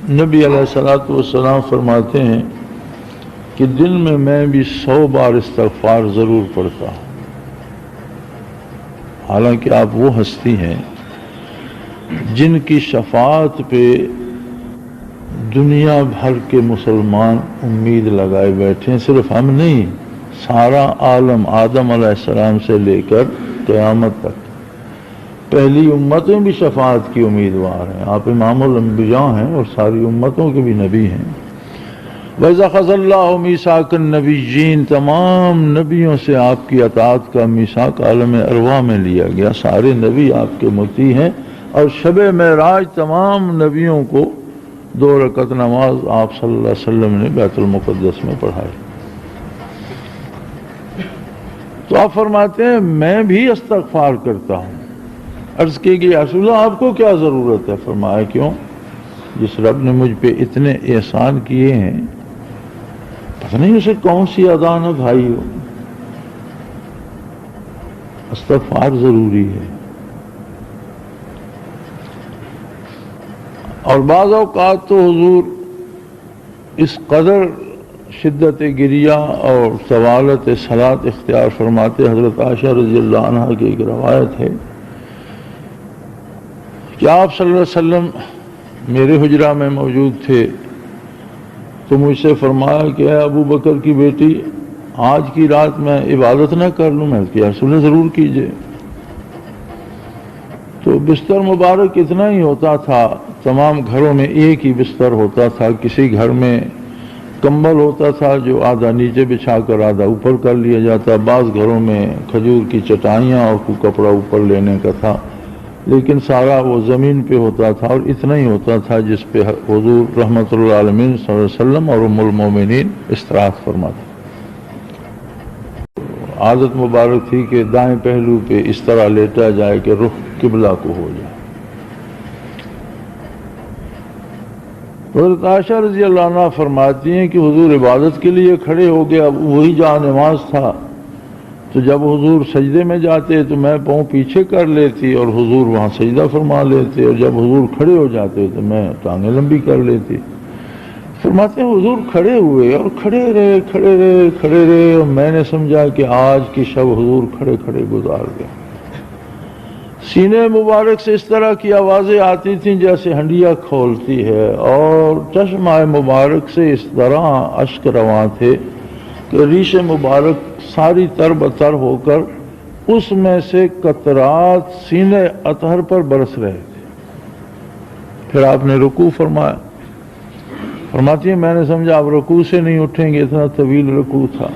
نبی علیہ الصلوۃ والسلام فرماتے ہیں کہ دن میں بھی 100 بار استغفار ضرور پڑھتا ہوں۔ حالانکہ آپ وہ ہستی ہیں جن کی شفاعت پہ دنیا بھر کے مسلمان امید لگائے بیٹھے ہیں، صرف ہم نہیں، سارا عالم آدم علیہ السلام سے لے کر قیامت تک پہلی امتیں بھی شفاعت کی امیدوار ہیں۔ آپ امام الانبیاء ہیں اور ساری امتوں کے بھی نبی ہیں۔ وَإِذَا أَخَذَ اللَّهُ مِيثَاقَ النَّبِيِّينَ، تمام نبیوں سے آپ کی اطاعت کا میثاق عالم ارواح میں لیا گیا، سارے نبی آپ کے مطیع ہیں، اور شب معراج تمام نبیوں کو 2 رکعت نماز آپ صلی اللہ علیہ وسلم نے بیت المقدس میں پڑھائی۔ تو آپ فرماتے ہیں میں بھی استغفار کرتا ہوں۔ عرض کی گئی رسول اللہ آپ کو کیا ضرورت ہے؟ فرمایا کیوں؟ جس رب نے مجھ پہ اتنے احسان کیے ہیں، پتہ نہیں اسے کون سی ادا نہ بھائی ہو، استغفار ضروری ہے۔ اور بعض اوقات تو حضور اس قدر شدت گریہ اور طوالت صلاۃ اختیار فرماتے، حضرت عائشہ رضی اللہ عنہ کی ایک روایت ہے کہ آپ صلی اللہ علیہ وسلم میرے حجرہ میں موجود تھے تو مجھ سے فرمایا کہ اے ابو بکر کی بیٹی، آج کی رات میں عبادت نہ کر لوں؟ میں کہ رسول اللہ ضرور کیجئے۔ تو بستر مبارک اتنا ہی ہوتا تھا، تمام گھروں میں ایک ہی بستر ہوتا تھا، کسی گھر میں کمبل ہوتا تھا جو آدھا نیچے بچھا کر آدھا اوپر کر لیا جاتا، بعض گھروں میں کھجور کی چٹائیاں اور کوئی کپڑا اوپر لینے کا تھا، لیکن سارا وہ زمین پہ ہوتا تھا، اور اتنا ہی ہوتا تھا جس پہ حضور رحمت اللہ عالمین صلی اللہ علیہ وسلم اور ام المومنین استراحت فرماتے۔ عادت مبارک تھی کہ دائیں پہلو پہ اس طرح لیٹا جائے کہ رخ قبلہ کو ہو جائے۔ حضرت عائشہ رضی اللہ عنہ فرماتی ہیں کہ حضور عبادت کے لیے کھڑے ہو گئے، اب وہی جہاں نماز تھا، تو جب حضور سجدے میں جاتے تو میں پاؤں پیچھے کر لیتی اور حضور وہاں سجدہ فرما لیتے، اور جب حضور کھڑے ہو جاتے تو میں ٹانگیں لمبی کر لیتی۔ فرماتے ہیں حضور کھڑے ہوئے اور کھڑے رہے، اور میں نے سمجھا کہ آج کی شب حضور کھڑے کھڑے گزار گئے۔ سینے مبارک سے اس طرح کی آوازیں آتی تھیں جیسے ہنڈیا کھولتی ہے، اور چشمہ مبارک سے اس طرح اشک رواں تھے کہ ریش مبارک ساری تر بتر ہو کر اس میں سے قطرات سینے اطہر پر برس رہے تھے۔ پھر آپ نے رکوع فرمایا۔ فرماتی ہیں میں نے سمجھا آپ رکوع سے نہیں اٹھیں گے، اتنا طویل رکوع تھا۔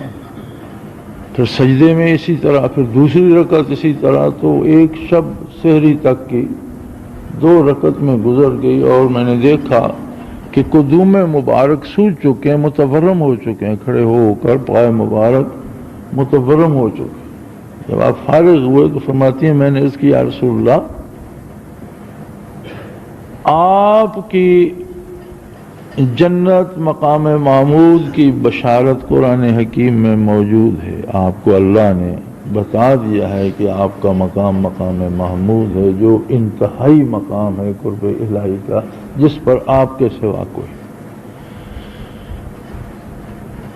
پھر سجدے میں اسی طرح، پھر دوسری رکعت اسی طرح، تو ایک شب سحری تک کی 2 رکعت میں گزر گئی، اور میں نے دیکھا کہ قدوم مبارک سوج چکے ہیں، متورم ہو چکے ہیں، کھڑے ہو کر پائے مبارک متورم ہو چکے۔ جب آپ فارغ ہوئے تو فرماتی ہیں میں نے عرض کی یا رسول اللہ آپ کی جنت مقام محمود کی بشارت قرآن حکیم میں موجود ہے، آپ کو اللہ نے بتا دیا ہے کہ آپ کا مقام محمود ہے، جو انتہائی مقام ہے قرب الہی کا، جس پر آپ کے سوا کوئی۔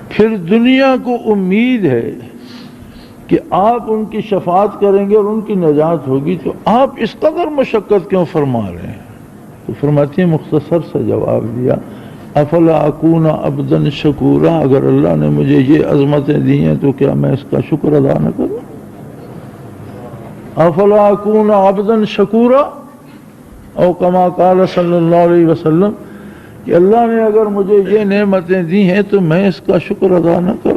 پھر دنیا کو امید ہے کہ آپ ان کی شفاعت کریں گے اور ان کی نجات ہوگی، تو آپ اس قدر مشقت کیوں فرما رہے ہیں؟ تو فرماتی ہیں مختصر سا جواب دیا، افلا اکون عبدا شکورا، اگر اللہ نے مجھے یہ عظمتیں دی ہیں تو کیا میں اس کا شکر ادا نہ کروں؟ افلا اکون عبدا شکورا، او کما قال صلی اللہ علیہ وسلم، کہ اللہ نے اگر مجھے یہ نعمتیں دی ہیں تو میں اس کا شکر ادا نہ کروں؟